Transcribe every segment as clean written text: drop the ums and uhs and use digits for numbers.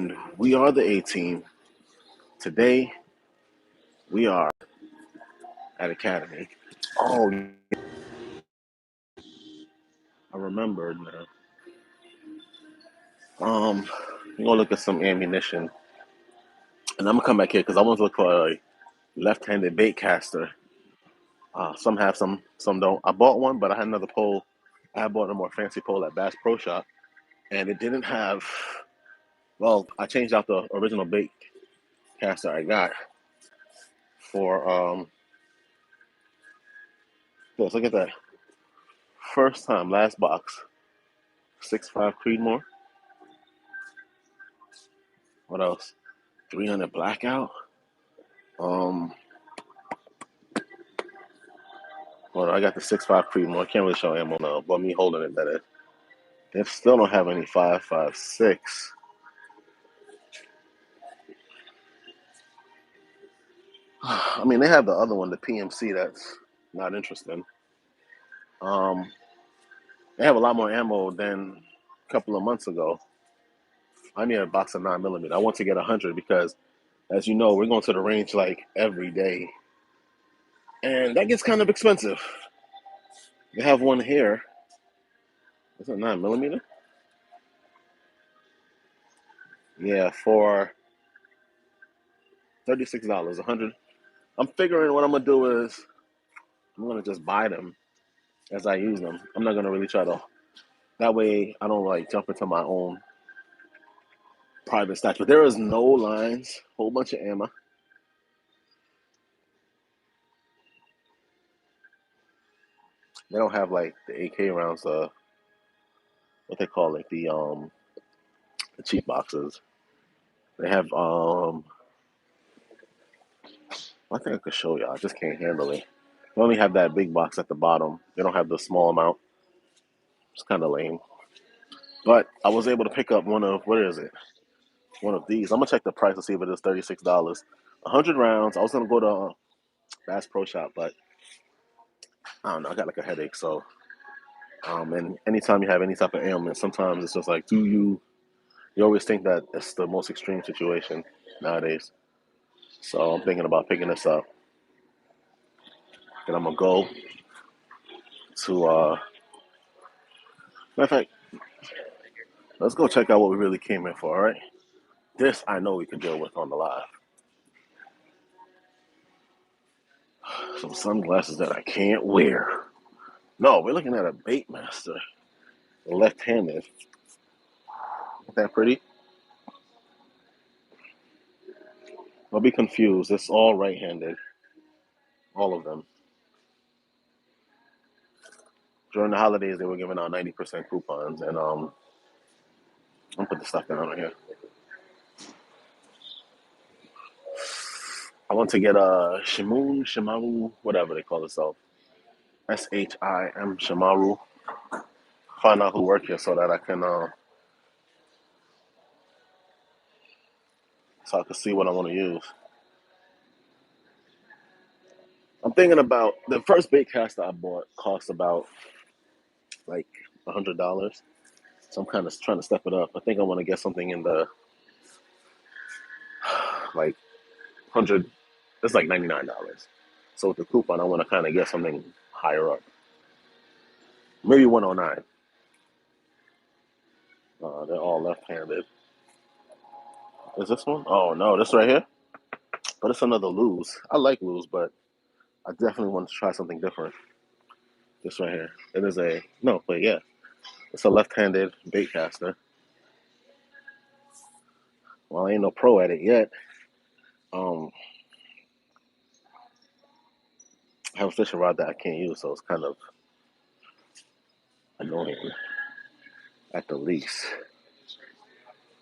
And we are the A team. Today, we are at Academy. Oh, I remembered now. I'm gonna look at some ammunition, and I'm gonna come back here because I want to look for a left-handed bait caster. Some have, some don't. I bought one, but I had another pole. I had bought a more fancy pole at Bass Pro Shop, and it didn't have. Well, I changed out the original bait caster I got for this. Look at that. First time, last box, 6.5 Creedmoor. What else? 300 Blackout. Um, well, I got the 6.5 Creedmoor. I can't really show ammo now, but me holding it, that is. They still don't have any 5.56. I mean, they have the other one, the PMC, that's not interesting. Um, they have a lot more ammo than a couple of months ago. I need a box of 9mm. I want to get 100 because, as you know, we're going to the range like every day. And that gets kind of expensive. They have one here. Is it 9mm? Yeah, for $36, 100. I'm figuring what I'm gonna do is I'm gonna just buy them as I use them. I'm not gonna really try to. That way, I don't like jump into my own private stash. But there is no lines. Whole bunch of ammo. They don't have like the AK rounds. What they call it, the cheap boxes. They have I think I could show y'all. I just can't handle it. They only have that big box at the bottom. They don't have the small amount. It's kind of lame. But I was able to pick up one of, what is it? One of these. I'm gonna check the price to see if it is $36. 100 rounds. I was gonna go to Bass Pro Shop, but I don't know. I got like a headache, so and anytime you have any type of ailment, sometimes it's just like, do you always think that it's the most extreme situation nowadays. So I'm thinking about picking this up, and I'm gonna go to matter of fact, let's go check out what we really came in for. All right, this I know we can deal with on the live. Some sunglasses that I can't wear. No, we're looking at a Baitmaster, left-handed. Isn't that pretty? Don't be confused. It's all right-handed, all of them. During the holidays, they were giving out 90% coupons, and I'm gonna put the stuff down right here. I want to get a Shimaru, whatever they call itself, SHIM Shimaru. Find out who work here so that I can see what I want to use. I'm thinking about the first bait caster I bought cost about like $100, so I'm kind of trying to step it up. I think I want to get something in the like 100. It's like $99. So with the coupon, I want to kind of get something higher up. Maybe 109. They're all left-handed. Is this one? Oh no, this right here. But it's another lose. I like lose, but I definitely want to try something different. This right here. It is a no, but yeah, it's a left-handed bait caster. Well, I ain't no pro at it yet. Um, I have a fishing rod that I can't use, so it's kind of annoying at the least.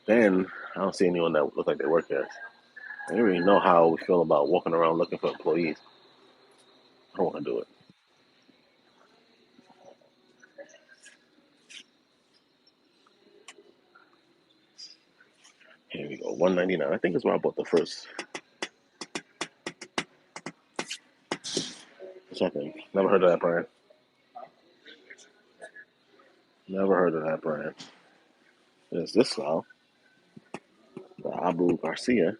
Then I don't see anyone that look like they work here. I don't really know how we feel about walking around looking for employees. I don't want to do it. Here we go, 199. I think is where I bought the first. Something. Never heard of that brand. Never heard of that brand. Is this style? Abu Garcia.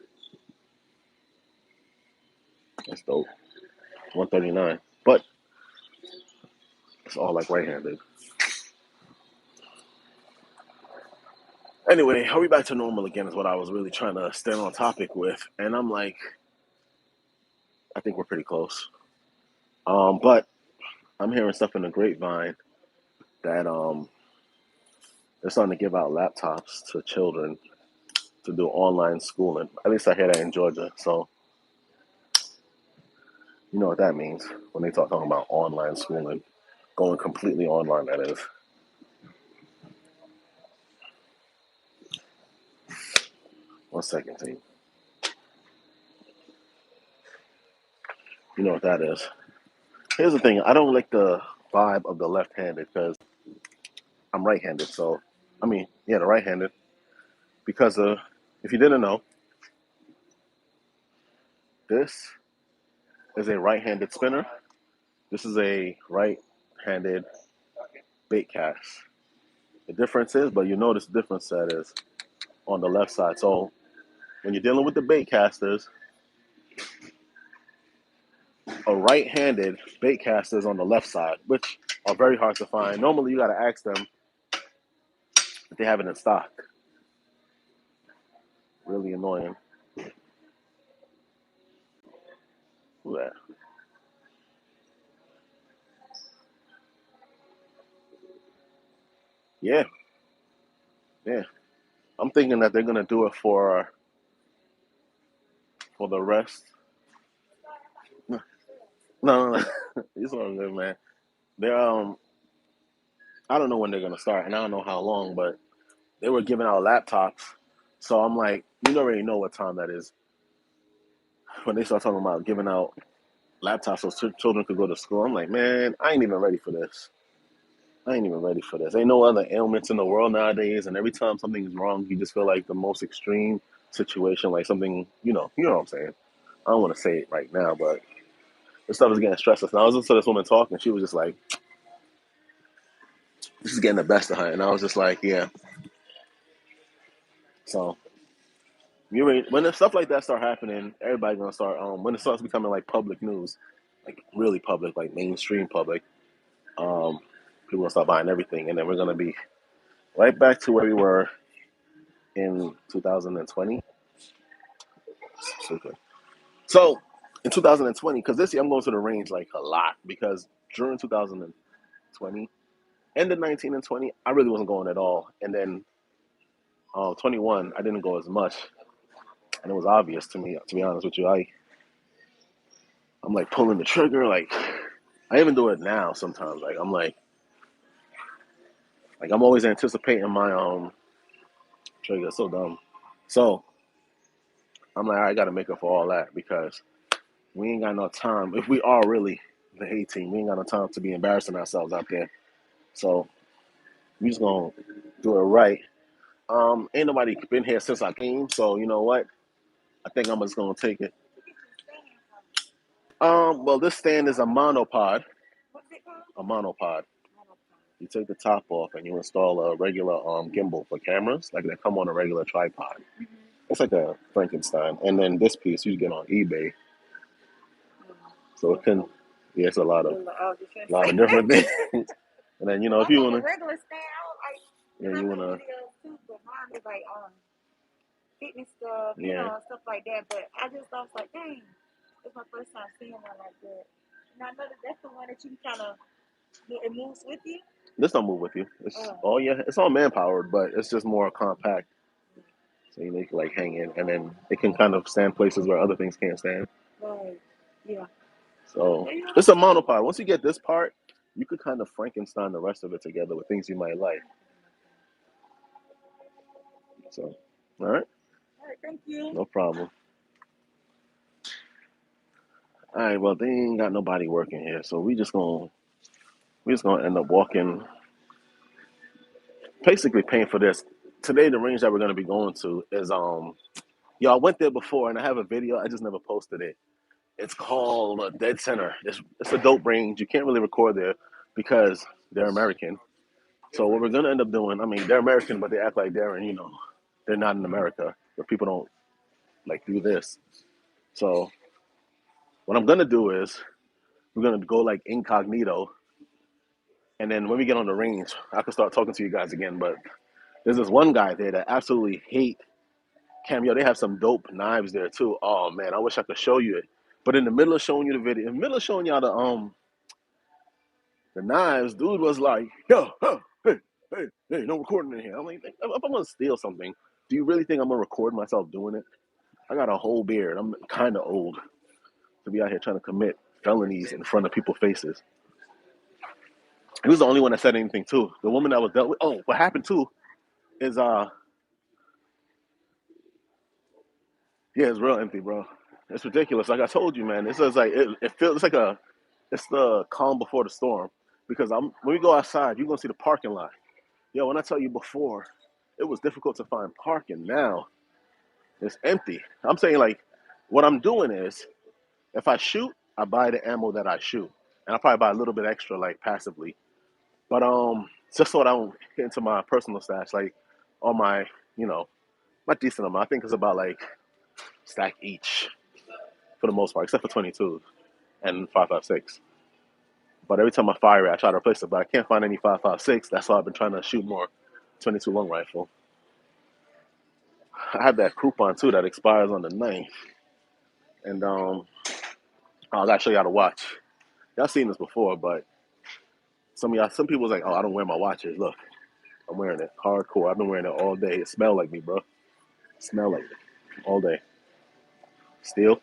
That's dope. 139. But it's all like right-handed. Anyway, are we back to normal again is what I was really trying to stay on topic with. And I'm like, I think we're pretty close. But I'm hearing stuff in the grapevine that they're starting to give out laptops to children to do online schooling. At least I hear that in Georgia. So you know what that means when they talking about online schooling, going completely online. That is. One second, team. You know what that is. Here's the thing. I don't like the vibe of the left-handed because I'm right-handed. So, I mean, yeah, the right-handed. Because if you didn't know, this is a right-handed spinner. This is a right-handed bait cast. The difference is, but you notice the difference that is on the left side. So when you're dealing with the bait casters, a right-handed bait caster is on the left side, which are very hard to find. Normally, you got to ask them if they have it in stock. Really annoying. Who that? Yeah, yeah. I'm thinking that they're gonna do it for the rest. No, no, no. It's all good, man. They're I don't know when they're gonna start, and I don't know how long, but they were giving out laptops. So I'm like, you already know what time that is when they start talking about giving out laptops so children could go to school. I'm like, man, I ain't even ready for this. I ain't even ready for this. Ain't no other ailments in the world nowadays, and every time something is wrong, you just feel like the most extreme situation, like something, you know what I'm saying. I don't want to say it right now, but this stuff is getting stressful. And I was listening to this woman talk, and she was just like, "This is getting the best of her," and I was just like, "Yeah." So when the stuff like that start happening, everybody's gonna start. When it starts becoming like public news, like really public, like mainstream public, um, people gonna start buying everything, and then we're gonna be right back to where we were in 2020. So good. So in 2020, because this year I'm going to the range like a lot because during 2020, end of 19 and 20, I really wasn't going at all, and then 21, I didn't go as much, and it was obvious to me. To be honest with you, I'm like pulling the trigger, like I even do it now sometimes. Like I'm like I'm always anticipating my trigger. It's so dumb. So I'm like, I got to make up for all that because we ain't got no time. If we are really the A team, we ain't got no time to be embarrassing ourselves out there. So we just gonna do it right. Ain't nobody been here since I came, so you know what? I think I'm just gonna take it. Well, this stand is a monopod. A monopod. You take the top off and you install a regular gimbal for cameras, like they come on a regular tripod. It's like a Frankenstein. And then this piece you get on eBay, so it can. Yeah, it's a lot of different things. And then if you wanna, yeah, you wanna, yeah. This don't move with you. It's yeah, it's all man powered, but it's just more compact. So you can like hang in, and then it can kind of stand places where other things can't stand. So it's a monopod. Once you get this part, you could kind of Frankenstein the rest of it together with things you might like. So, all right, no problem. All right, well they ain't got nobody working here, so we just gonna end up walking, basically paying for this. Today, the range that we're gonna be going to is I went there before and I have a video. I just never posted it. It's called Dead Center. It's a dope range. You can't really record there because they're American. So what we're gonna end up doing, I mean, they're American, but they act like they're they're not in America. where people don't like do this. So what I'm gonna do is we're gonna go like incognito, and then when we get on the range, I can start talking to you guys again. But there's this one guy there that absolutely hate Cameo. They have some dope knives there too. Oh man, I wish I could show you it. But in the middle of showing you the video, in the middle of showing y'all the knives, dude was like, yo, huh, hey, no recording in here. I'm like, if I'm gonna steal something, do you really think I'm gonna record myself doing it? I got a whole beard. I'm kind of old to be out here trying to commit felonies in front of people's faces. He was the only one that said anything too. The woman that was dealt with. Oh, what happened too is yeah, it's real empty, bro. It's ridiculous. Like I told you, man. This is like it feels it's like it's the calm before the storm. Because when we go outside, you're gonna see the parking lot. Yo, when I tell you before, it was difficult to find parking. Now it's empty. I'm saying like, what I'm doing is, if I shoot, I buy the ammo that I shoot, and I probably buy a little bit extra like passively. But just so I don't get into my personal stash, like on my, you know, not decent amount. I think it's about like stack each for the most part, except for 22s and 5.56. But every time I fire it, I try to replace it, but I can't find any 5.56. That's why I've been trying to shoot more 22 long rifle. I have that coupon too that expires on the 9th, and I gotta show y'all the watch. Y'all seen this before, but some people was like, "Oh, I don't wear my watches." Look, I'm wearing it hardcore. I've been wearing it all day. It smell like me, bro. It smell like me all day. Steel,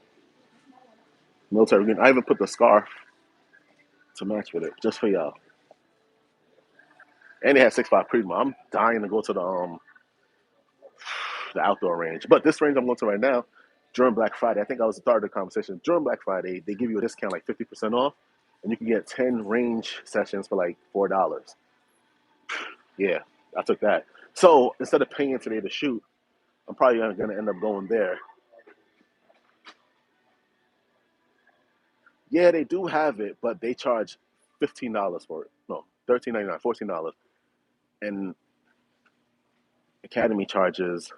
military green. I even put the scarf to match with it just for y'all. And it had 6.5 Primo. I'm dying to go to the outdoor range, but this range I'm going to right now during Black Friday. I think I was started the conversation during Black Friday. They give you a discount like 50% off, and you can get 10 range sessions for like $4. Yeah, I took that. So instead of paying today to shoot, I'm probably going to end up going there. Yeah, they do have it, but they charge $15 for it. No, $13.99, $14, and Academy charges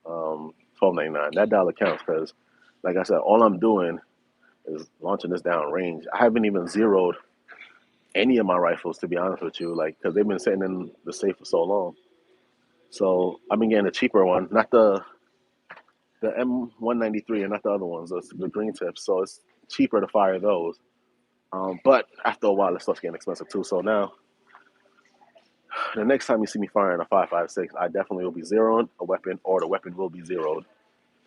$12.99. That dollar counts because, like I said, all I'm doing is launching this down range. I haven't even zeroed any of my rifles, to be honest with you, like because they've been sitting in the safe for so long. So I've been getting a cheaper one, not the M193 and not the other ones, the green tips. So it's cheaper to fire those. But after a while, it starts getting expensive too. So now, the next time you see me firing a 5.56, I definitely will be zeroing a weapon, or the weapon will be zeroed,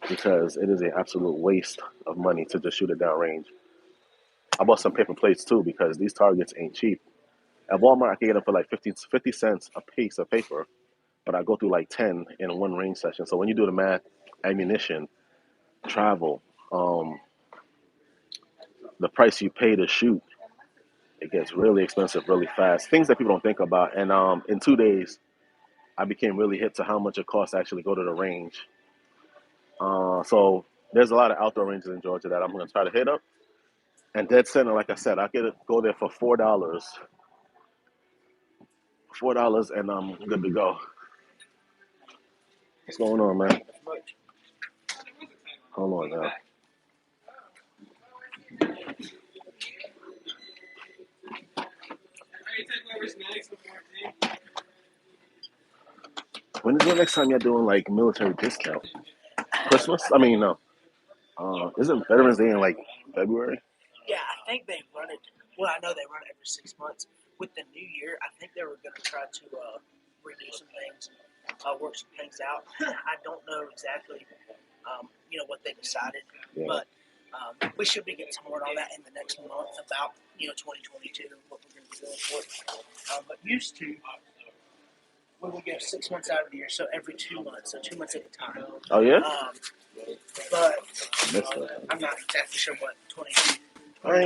because it is an absolute waste of money to just shoot it down range. I bought some paper plates too because these targets ain't cheap. At Walmart, I can get them for like 50 cents a piece of paper, but I go through like 10 in one range session. So when you do the math, ammunition, travel, um, the price you pay to shoot, it gets really expensive really fast. Things that people don't think about. And in 2 days, I became really hip to how much it costs to actually go to the range. So there's a lot of outdoor ranges in Georgia that I'm going to try to hit up. And dead center, like I said, I could go there for $4, and I'm good to go. What's going on, man? Hold on now. When is the next time you're doing like military discount? Christmas? I mean, no. Isn't Veterans Day in like February? Yeah, I think they run it. Well, I know they run it every 6 months. With the new year, I think they were going to try to redo some things, work some things out. I don't know exactly, what they decided, Yeah. but we should be getting some word on that in the next month about 2022, what we're going to be doing for it. But used to, we would go 6 months out of the year, so every 2 months, so 2 months at a time. Oh yeah. But I'm not exactly sure what 2022. I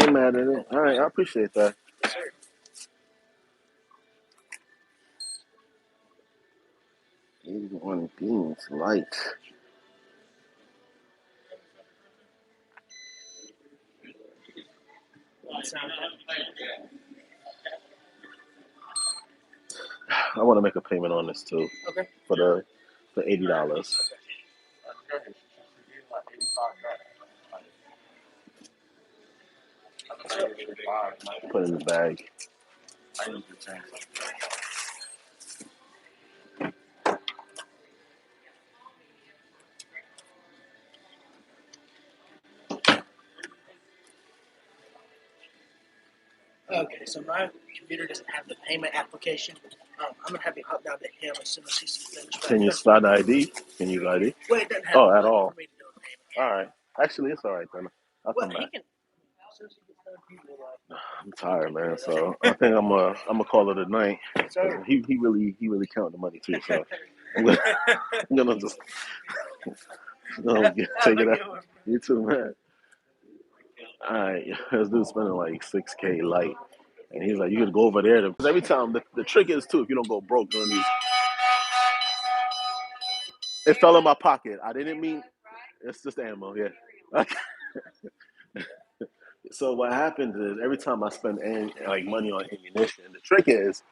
ain't mad at it. All right, I appreciate that. Sure. 81 beans light. I want to make a payment on this too. Okay. For for $80. Put it in the bag. Okay, so my computer doesn't have the payment application. I'm gonna have you hop down to him as soon as he sees finished. Can you slide the ID? Can you use ID? Well, it doesn't have Oh, the at button all. for me to do a payment. All right. Actually, it's all right then. I'll Well, come he back. can. As soon as he gets done, he will. I'm tired, man. So I think I'm gonna call it a night. Sir. He really counted the money too. So I'm gonna just take it out. You too, man. All right, this dude's spending like 6K light, and he's like, you could go over there. Because every time the trick is too, if you don't go broke during these, it fell in my pocket. I didn't mean. It's just ammo, yeah. So what happens is every time I spend like money on ammunition, the trick is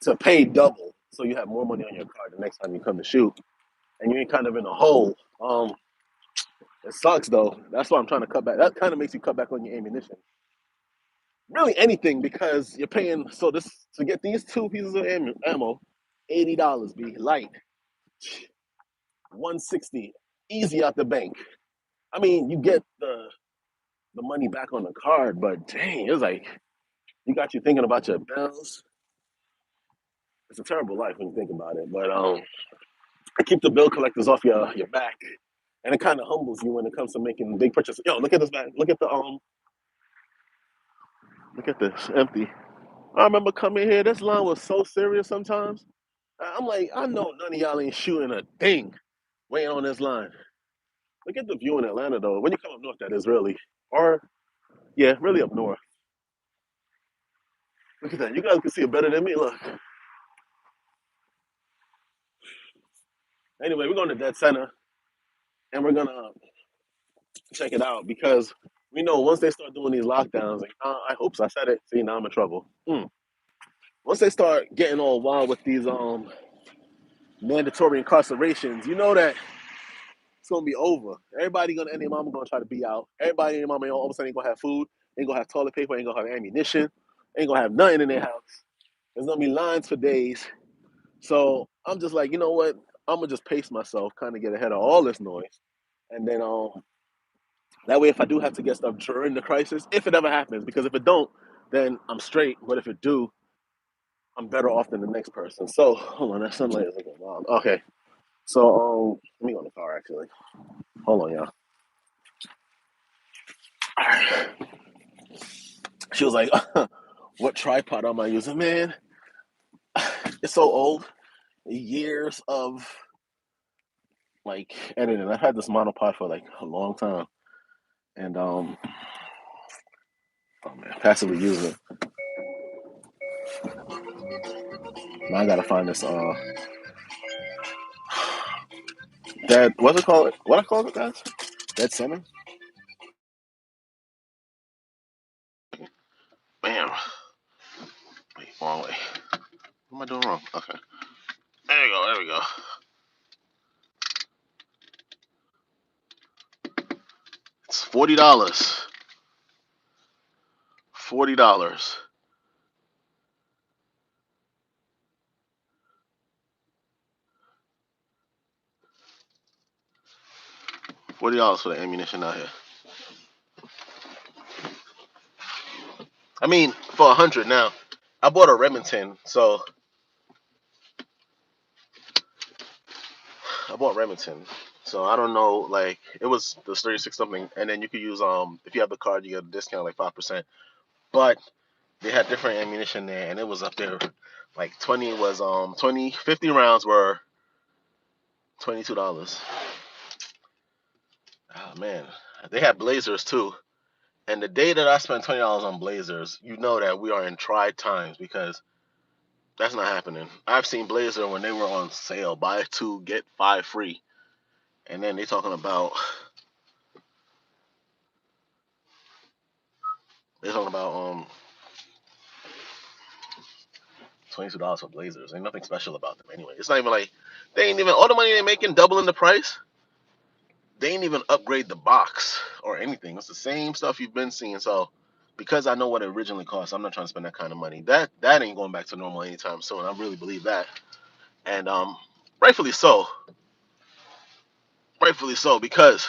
to pay double, so you have more money on your card the next time you come to shoot, and you ain't kind of in a hole. It sucks though. That's why I'm trying to cut back. That kind of makes you cut back on your ammunition. Really anything because you're paying. So this to get these two pieces of ammo, $80. Be light, 160, easy out the bank. I mean, you get the money back on the card, but dang, it's like you got you thinking about your bills. It's a terrible life when you think about it. But keep the bill collectors off your back, and it kind of humbles you when it comes to making big purchases. Yo, look at this bag. Look at this empty. I remember coming here. This line was so serious. Sometimes I'm like, I know none of y'all ain't shooting a thing waiting on this line. Look at the view in Atlanta though. When you come up north, that is really, or yeah, really up north. Look at that. You guys can see it better than me. Look. Anyway, we're going to Dead Center, and we're gonna check it out because we know once they start doing these lockdowns, like, I hope so. I said it. See, now I'm in trouble. Once they start getting all wild with these mandatory incarcerations, you know that it's gonna be over. Everybody gonna and their mama gonna try to be out. Everybody and their mama all of a sudden ain't gonna have food, ain't gonna have toilet paper, ain't gonna have ammunition, ain't gonna have nothing in their house. There's gonna be lines for days. So I'm just like, you know what? I'm gonna just pace myself, kind of get ahead of all this noise, and then that way, if I do have to get stuff during the crisis, if it ever happens, because if it don't, then I'm straight. But if it do, I'm better off than the next person. So hold on, that sunlight is looking wild. Okay, so let me go in the car actually. Hold on, y'all. She was like, "What tripod am I using, man? It's so old. Years of like editing. I've had this monopod for like a long time, and oh man, passively using it. Now I gotta find this that what's it called? What I call it, guys? Dead center. Bam. Wait, wrong way. What am I doing wrong? Okay. There we go. There we go. It's $40. $40. $40 for the ammunition out here. I mean, for 100 now. I bought a Remington, so I bought Remington. So I don't know, like it was the 36 something, and then you could use if you have the card, you get a discount like 5%. But they had different ammunition there, and it was up there. Like 20 was 20 50 rounds were $22. Oh man, they had Blazers too. And the day that I spent $20 on Blazers, you know that we are in tried times because that's not happening. I've seen Blazer when they were on sale, buy two get five free, and then they're talking about $22 for Blazers. Ain't nothing special about them anyway. It's not even like they ain't even all the money they making doubling the price. They ain't even upgrade the box or anything. It's the same stuff you've been seeing. So because I know what it originally cost, I'm not trying to spend that kind of money. That ain't going back to normal anytime soon. I really believe that. And rightfully so. Rightfully so, because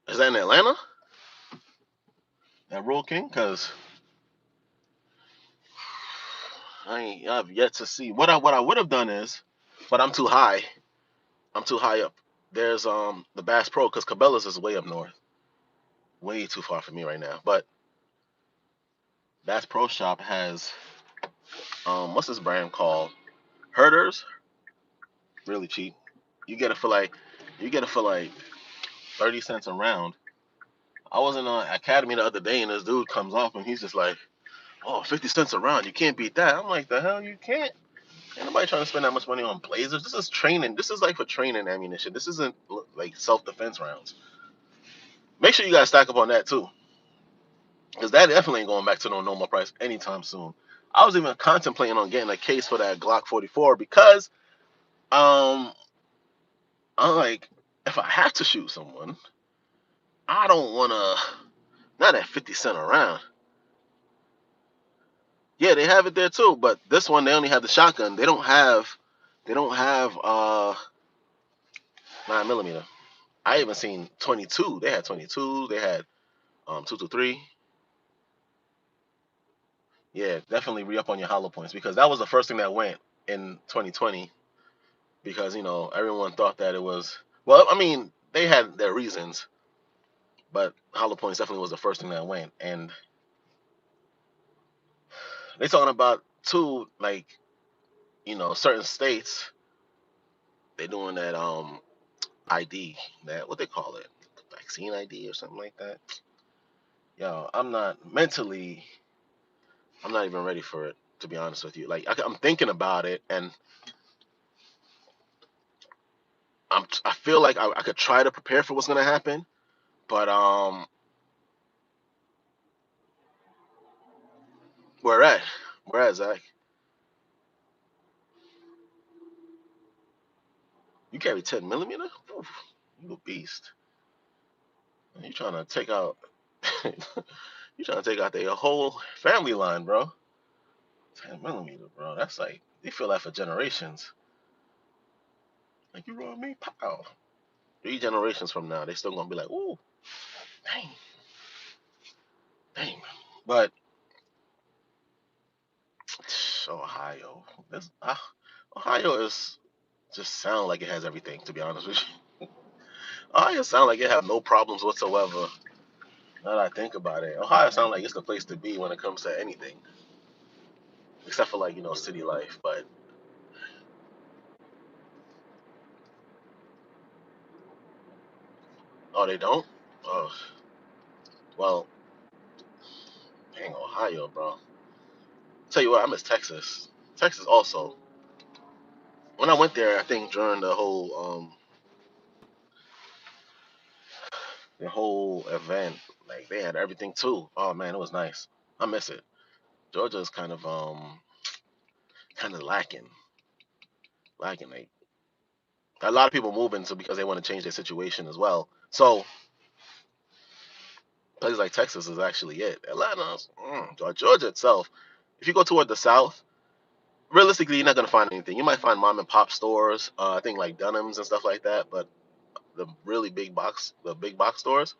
is that in Atlanta? That Roll King? Because I've yet to see. What I would have done is, but I'm too high. I'm too high up. There's the Bass Pro because Cabela's is way up north, way too far for me right now. But Bass Pro Shop has what's this brand called? Herders, really cheap. You get it for like you get it for like 30 cents a round. I was in an Academy the other day and this dude comes off and he's just like, "Oh, 50 cents a round. You can't beat that." I'm like, "The hell you can't." Ain't nobody trying to spend that much money on blazers. This is training. This is like for training ammunition. This isn't like self-defense rounds. Make sure you guys stack up on that too, because that definitely ain't going back to no normal price anytime soon. I was even contemplating on getting a case for that Glock 44 because I'm like, if I have to shoot someone, I don't wanna not at 50 cents a round. Yeah, they have it there too, but this one they only have the shotgun. They don't have 9 millimeter. I even seen 22. They had 22. They had 223. Yeah, definitely re up on your hollow points because that was the first thing that went in 2020 because everyone thought that it was well. I mean, they had their reasons, but hollow points definitely was the first thing that went, and they talking about too like certain states they doing that ID that what they call it vaccine ID or something like that. Yo, I'm not even ready for it to be honest with you. Like I'm thinking about it and I feel like I could try to prepare for what's gonna happen, but where at? Where at, Zach? You carry 10 millimeter? Oof, you a beast. You trying to take out? You trying to take out their whole family line, bro? 10 millimeter, bro. That's like they feel that for generations. Like you wrong me, pow. 3 generations from now, they still gonna be like, ooh, dang, dang. But Ohio, Ohio is just sound like it has everything. To be honest with you, Ohio sound like it have no problems whatsoever. Now that I think about it, Ohio sound like it's the place to be when it comes to anything, except for like city life. But oh, they don't. Oh, well, dang Ohio, bro. Tell you what, I miss Texas. Texas also. When I went there, I think during the whole event, like they had everything too. Oh man, it was nice. I miss it. Georgia's kind of lacking. Like a lot of people moving so because they want to change their situation as well. So places like Texas is actually it. Atlanta, Georgia itself. If you go toward the south, realistically, you're not gonna find anything. You might find mom and pop stores. I think like Dunham's and stuff like that. But the big box stores,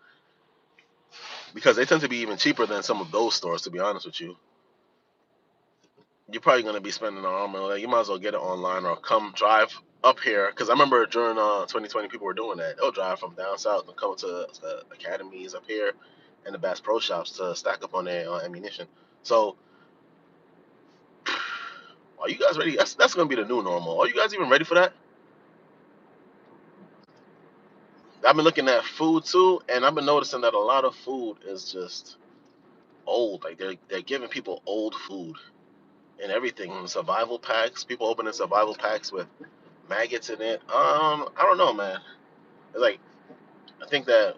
because they tend to be even cheaper than some of those stores. To be honest with you, you're probably gonna be spending an arm and a leg. You might as well get it online or come drive up here. Because I remember during 2020, people were doing that. They'll drive from down south and come to the academies up here and the Bass Pro Shops to stack up on their ammunition. So, are you guys ready? That's gonna be the new normal. Are you guys even ready for that? I've been looking at food too, and I've been noticing that a lot of food is just old. Like they're giving people old food and everything. Survival packs. People opening survival packs with maggots in it. I don't know, man. It's like I think that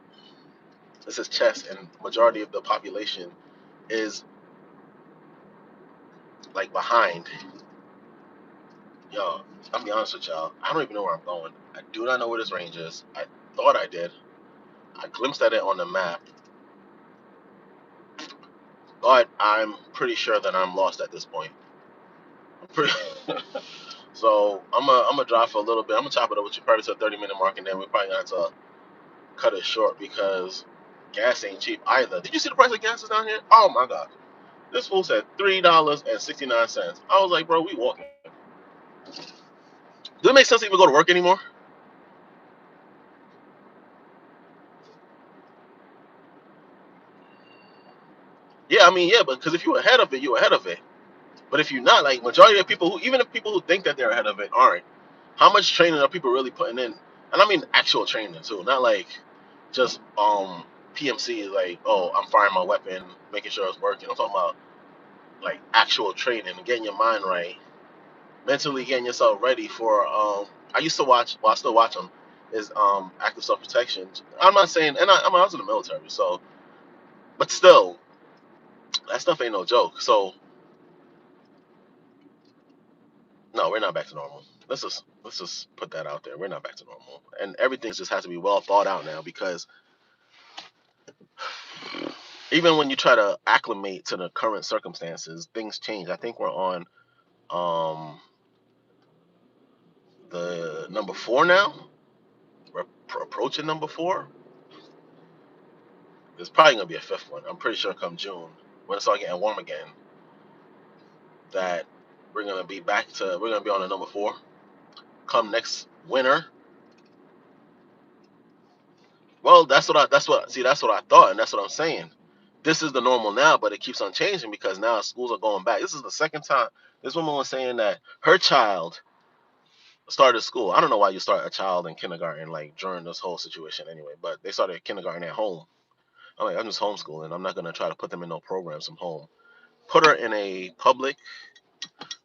this is chess, and majority of the population is like behind. Yo, I'll be honest with y'all. I don't even know where I'm going. I do not know where this range is. I thought I did. I glimpsed at it on the map, but I'm pretty sure that I'm lost at this point. I'm pretty. So I'm gonna drive for a little bit. I'm gonna chop it up with you probably to a 30-minute mark, and then we're probably gonna have to cut it short because gas ain't cheap either. Did you see the price of gas is down here? Oh my god. This fool said $3.69. I was like, bro, we walking. Does it make sense to even go to work anymore? Yeah, I mean, yeah, but because if you're ahead of it, you're ahead of it. But if you're not, like majority of people who, even if people who think that they're ahead of it aren't, how much training are people really putting in? And I mean actual training too, not like just PMC, like, oh, I'm firing my weapon, making sure it's working. I'm talking about like actual training, getting your mind right, mentally getting yourself ready for. I used to watch, well, I still watch them. Is active self protection. I'm not saying, and I was in the military, so, but still, that stuff ain't no joke. So no, we're not back to normal. Let's just put that out there. We're not back to normal, and everything just has to be well thought out now because even when you try to acclimate to the current circumstances, things change. I think we're on um the number 4 now. We're approaching number 4. There's probably gonna be a 5th one. I'm pretty sure come June when it starts getting warm again, that we're gonna be on the number 4. Come next winter, well, that's what I thought, and that's what I'm saying. This is the normal now, but it keeps on changing because now schools are going back. This is the second time this woman was saying that her child started school. I don't know why you start a child in kindergarten like during this whole situation anyway, but they started kindergarten at home. I'm like, I'm just homeschooling. I'm not gonna try to put them in no programs from home. Put her in a public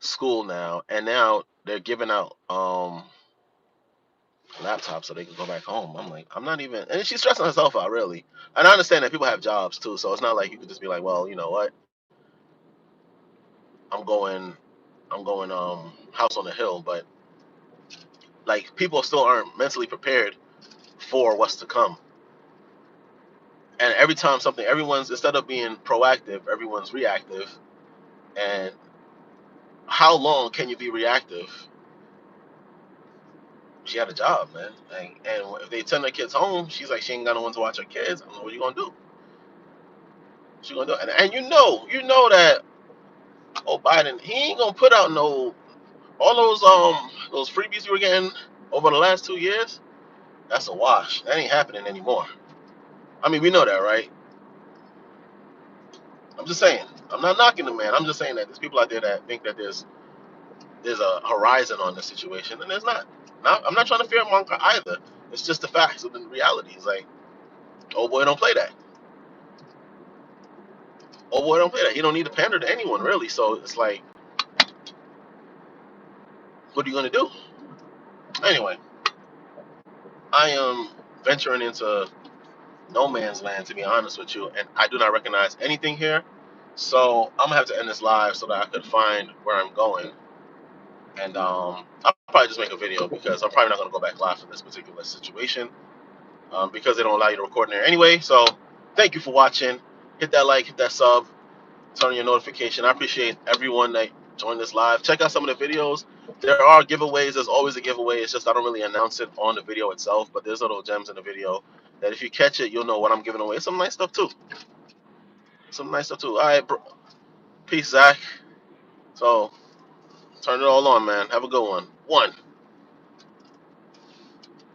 school now, and now they're giving out laptop so they can go back home. I'm like, I'm not even, and she's stressing herself out really. And I understand that people have jobs too, so it's not like you could just be like, well, you know what, I'm going, I'm going house on the hill, but like people still aren't mentally prepared for what's to come. And every time something, everyone's instead of being proactive, everyone's reactive. And how long can you be reactive? She had a job, man. And if they send their kids home, she's like, she ain't got no one to watch her kids. I don't know what you gonna do. She gonna do, and you know that. Oh, Biden, he ain't gonna put out no all those freebies you were getting over the last 2 years. That's a wash. That ain't happening anymore. I mean, we know that, right? I'm just saying. I'm not knocking the man. I'm just saying that there's people out there that think that there's a horizon on this situation, and there's not. I'm not trying to fear monger either. It's just the facts of the reality. It's like, oh boy, don't play that. Oh boy, don't play that. He don't need to pander to anyone really. So it's like, what are you gonna do? Anyway, I am venturing into no man's land, to be honest with you, and I do not recognize anything here. So I'm gonna have to end this live so that I could find where I'm going, and I'll probably just make a video because I'm probably not gonna go back live for this particular situation, because they don't allow you to record in there anyway. So thank you for watching. Hit that like, hit that sub, turn on your notification. I appreciate everyone that joined this live. Check out some of the videos. There are giveaways. There's always a giveaway. It's just I don't really announce it on the video itself, but there's little gems in the video that if you catch it, you'll know what I'm giving away. It's some nice stuff too. Some nice stuff too. All right, bro. Peace, Zach. So turn it all on, man. Have a good one. One.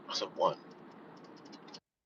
I said one.